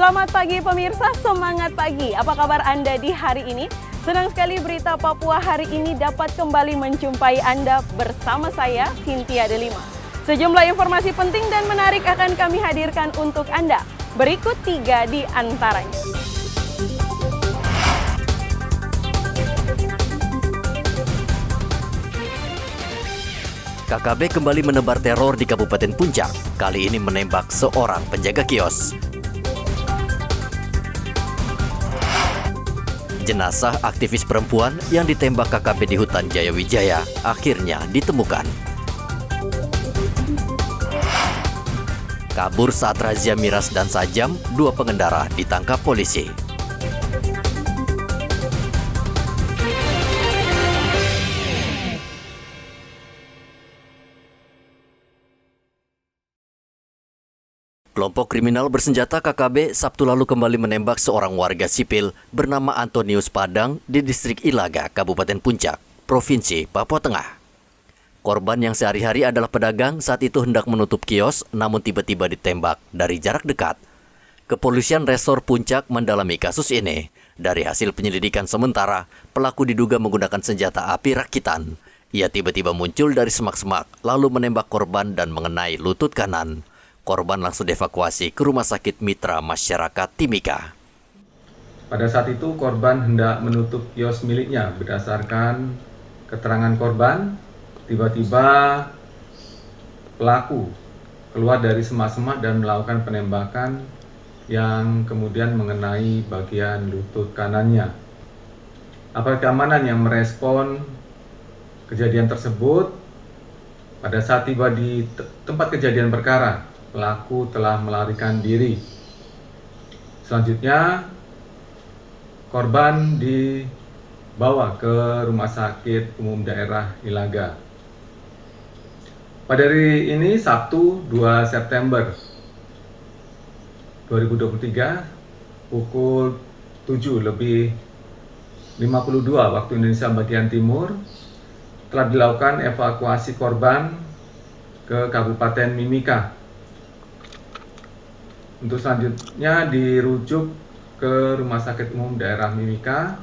Selamat pagi pemirsa, semangat pagi. Apa kabar Anda di hari ini? Senang sekali berita Papua hari ini dapat kembali menjumpai Anda bersama saya, Cynthia Delima. Sejumlah informasi penting dan menarik akan kami hadirkan untuk Anda. Berikut 3 di antaranya. KKB kembali menebar teror di Kabupaten Puncak, kali ini menembak seorang penjaga kios. Jenazah aktivis perempuan yang ditembak KKB di hutan Jayawijaya akhirnya ditemukan. Kabur saat razia miras dan sajam, 2 pengendara ditangkap polisi. Kelompok kriminal bersenjata KKB Sabtu lalu kembali menembak seorang warga sipil bernama Antonius Padang di distrik Ilaga, Kabupaten Puncak, Provinsi Papua Tengah. Korban yang sehari-hari adalah pedagang saat itu hendak menutup kios namun tiba-tiba ditembak dari jarak dekat. Kepolisian Resor Puncak mendalami kasus ini. Dari hasil penyelidikan sementara, pelaku diduga menggunakan senjata api rakitan. Ia tiba-tiba muncul dari semak-semak lalu menembak korban dan mengenai lutut kanan. Korban langsung dievakuasi ke Rumah Sakit Mitra Masyarakat Timika. Pada saat itu korban hendak menutup kios miliknya. Berdasarkan keterangan korban, tiba-tiba pelaku keluar dari semak-semak dan melakukan penembakan yang kemudian mengenai bagian lutut kanannya. Aparat keamanan yang merespon kejadian tersebut, pada saat tiba di tempat kejadian perkara, pelaku telah melarikan diri. Selanjutnya, korban dibawa ke Rumah Sakit Umum Daerah Ilaga. Pada hari ini, Sabtu 2 September 2023, pukul 7:52 waktu Indonesia bagian Timur, telah dilakukan evakuasi korban ke Kabupaten Mimika. Untuk selanjutnya dirujuk ke Rumah Sakit Umum Daerah Mimika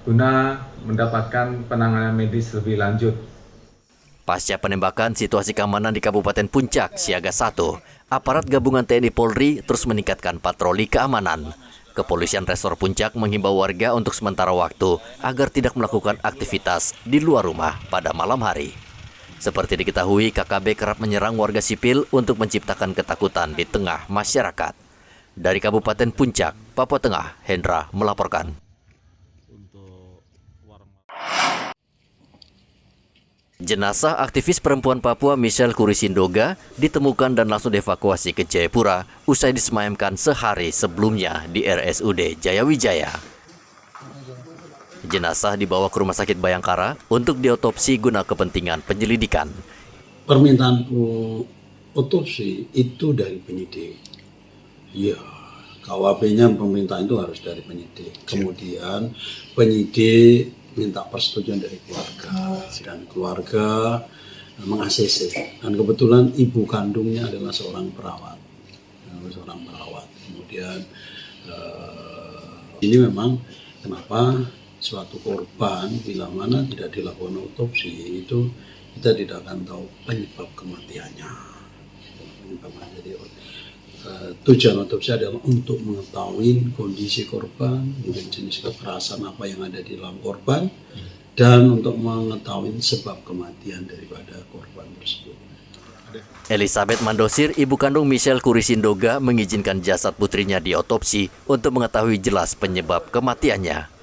guna mendapatkan penanganan medis lebih lanjut. Pasca penembakan, situasi keamanan di Kabupaten Puncak siaga 1. Aparat gabungan TNI Polri terus meningkatkan patroli keamanan. Kepolisian Resor Puncak menghimbau warga untuk sementara waktu agar tidak melakukan aktivitas di luar rumah pada malam hari. Seperti diketahui, KKB kerap menyerang warga sipil untuk menciptakan ketakutan di tengah masyarakat. Dari Kabupaten Puncak, Papua Tengah, Hendra melaporkan. Jenazah aktivis perempuan Papua Michelle Kurisindoga ditemukan dan langsung dievakuasi ke Jayapura usai disemayamkan sehari sebelumnya di RSUD Jayawijaya. Jenazah dibawa ke Rumah Sakit Bayangkara untuk diotopsi guna kepentingan penyelidikan. Permintaan otopsi itu dari penyidik. Ya, KWP-nya permintaan itu harus dari penyidik. Kemudian penyidik minta persetujuan dari keluarga dan keluarga meng-ACC. Dan kebetulan ibu kandungnya adalah seorang perawat. Kemudian ini memang kenapa suatu korban bila mana tidak dilakukan otopsi itu kita tidak akan tahu penyebab kematiannya. Jadi tujuan otopsi adalah untuk mengetahui kondisi korban, jenis kekerasan apa yang ada di dalam korban, dan untuk mengetahui sebab kematian daripada korban tersebut. Elizabeth Mandosir, ibu kandung Michelle Kurisindoga, mengizinkan jasad putrinya diotopsi untuk mengetahui jelas penyebab kematiannya.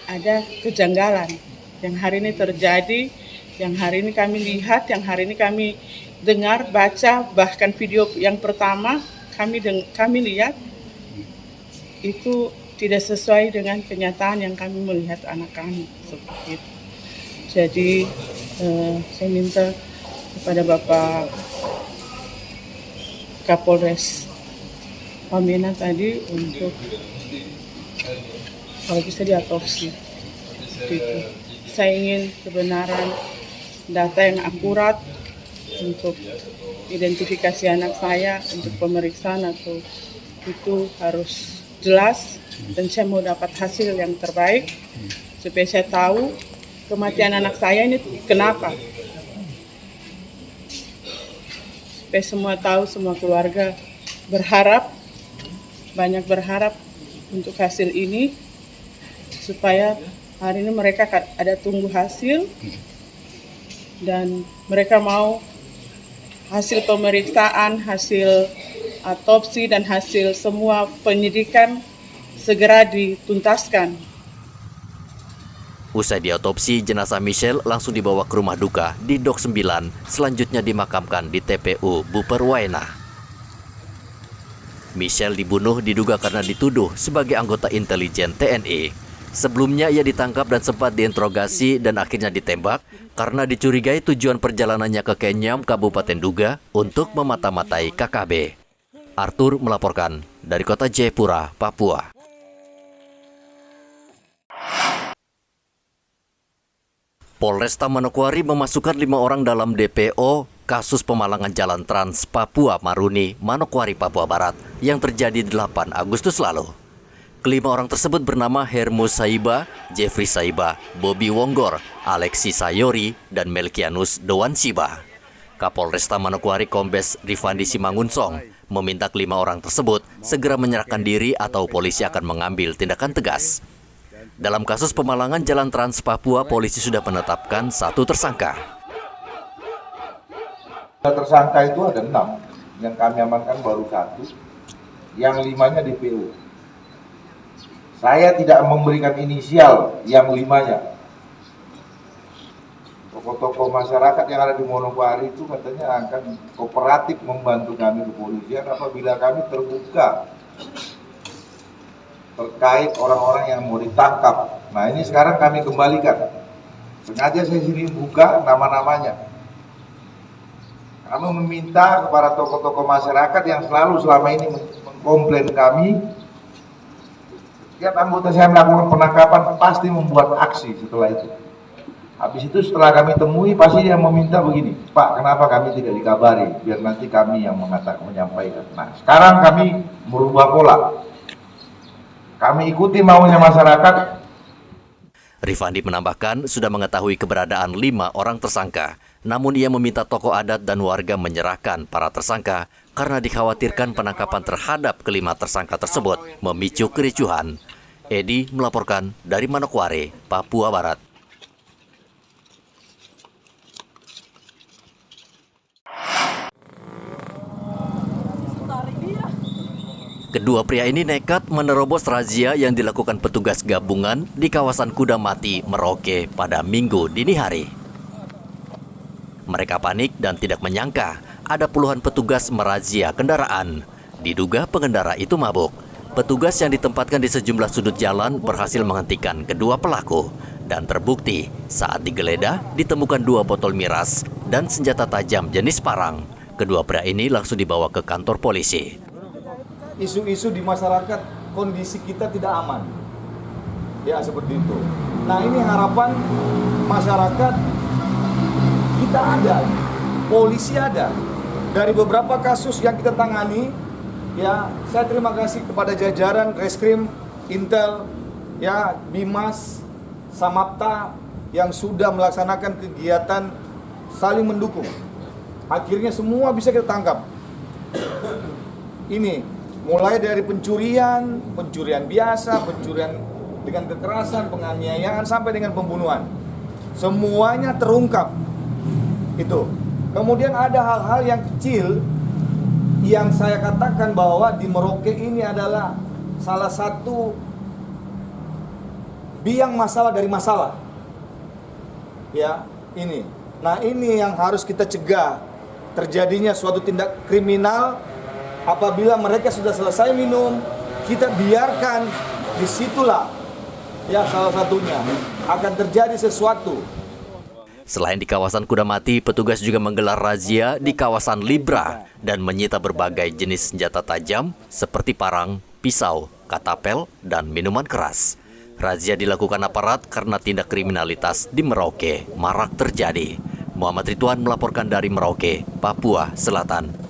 Ada kejanggalan yang hari ini terjadi, yang hari ini kami lihat, yang hari ini kami dengar, baca, bahkan video yang pertama kami lihat itu tidak sesuai dengan kenyataan yang kami melihat anak kami seperti itu. Jadi saya minta kepada Bapak Kapolres Wamena tadi untuk kalau bisa diotopsi. Gitu. Saya ingin kebenaran data yang akurat untuk identifikasi anak saya untuk pemeriksaan atau itu harus jelas, dan saya mau dapat hasil yang terbaik supaya saya tahu kematian anak saya ini kenapa. Supaya semua tahu, semua keluarga berharap, banyak berharap untuk hasil ini, supaya hari ini mereka ada tunggu hasil dan mereka mau hasil pemeriksaan, hasil otopsi dan hasil semua penyidikan segera dituntaskan. Usai diotopsi, jenazah Michelle langsung dibawa ke rumah duka di Dok 9, selanjutnya dimakamkan di TPU Buperwaena. Michelle dibunuh diduga karena dituduh sebagai anggota intelijen TNI. Sebelumnya ia ditangkap dan sempat diinterogasi dan akhirnya ditembak karena dicurigai tujuan perjalanannya ke Kenyam, Kabupaten Duga untuk memata-matai KKB. Arthur melaporkan dari kota Jayapura, Papua. Polresta Manokwari memasukkan 5 orang dalam DPO kasus pemalangan jalan Trans Papua Maruni, Manokwari, Papua Barat yang terjadi 8 Agustus lalu. Kelima orang tersebut bernama Hermus Saiba, Jeffrey Saiba, Bobby Wonggor, Alexi Sayori, dan Melkianus Dowansiba. Kapolresta Manokwari Kombes Rifandi Simangunsong meminta kelima orang tersebut segera menyerahkan diri atau polisi akan mengambil tindakan tegas. Dalam kasus pemalangan jalan Trans Papua, polisi sudah menetapkan 1 tersangka. Tersangka itu ada 6, yang kami amankan baru 1, yang 5-nya DPO. Saya tidak memberikan inisial yang 5-nya. Tokoh-tokoh masyarakat yang ada di Manokwari itu katanya akan kooperatif membantu kami kepolisian apabila kami terbuka terkait orang-orang yang mau ditangkap. Nah ini sekarang kami kembalikan. Sengaja saya sini buka nama-namanya. Kami meminta kepada tokoh-tokoh masyarakat yang selalu selama ini mengkomplain kami, setiap anggota saya melakukan penangkapan pasti membuat aksi setelah itu. Habis itu setelah kami temui pasti dia meminta begini, Pak, kenapa kami tidak dikabari biar nanti kami yang menyampaikan. Nah sekarang kami merubah pola, kami ikuti maunya masyarakat. Rifandi menambahkan sudah mengetahui keberadaan 5 orang tersangka, namun ia meminta tokoh adat dan warga menyerahkan para tersangka karena dikhawatirkan penangkapan terhadap kelima tersangka tersebut memicu kericuhan. Edi melaporkan dari Manokwari, Papua Barat. Kedua pria ini nekat menerobos razia yang dilakukan petugas gabungan di kawasan Kudamati, Merauke pada Minggu dini hari. Mereka panik dan tidak menyangka ada puluhan petugas merazia kendaraan. Diduga pengendara itu mabuk. Petugas yang ditempatkan di sejumlah sudut jalan berhasil menghentikan kedua pelaku. Dan terbukti saat digeledah ditemukan 2 botol miras dan senjata tajam jenis parang. Kedua pria ini langsung dibawa ke kantor polisi. Isu-isu di masyarakat, kondisi kita tidak aman, ya seperti itu. Nah ini harapan masyarakat, kita ada, polisi ada. Dari beberapa kasus yang kita tangani, ya saya terima kasih kepada jajaran Reskrim, Intel, ya Bimas, Samapta yang sudah melaksanakan kegiatan saling mendukung. Akhirnya semua bisa kita tangkap. Ini mulai dari pencurian biasa, pencurian dengan kekerasan, penganiayaan, sampai dengan pembunuhan. Semuanya terungkap. Itu. Kemudian ada hal-hal yang kecil yang saya katakan bahwa di Merauke ini adalah salah satu biang masalah dari masalah. Ya, ini. Nah, ini yang harus kita cegah terjadinya suatu tindak kriminal. Apabila mereka sudah selesai minum, kita biarkan, disitulah ya salah satunya akan terjadi sesuatu. Selain di kawasan Kudamati, petugas juga menggelar razia di kawasan Libra dan menyita berbagai jenis senjata tajam seperti parang, pisau, katapel, dan minuman keras. Razia dilakukan aparat karena tindak kriminalitas di Merauke marak terjadi. Muhammad Ridwan melaporkan dari Merauke, Papua Selatan.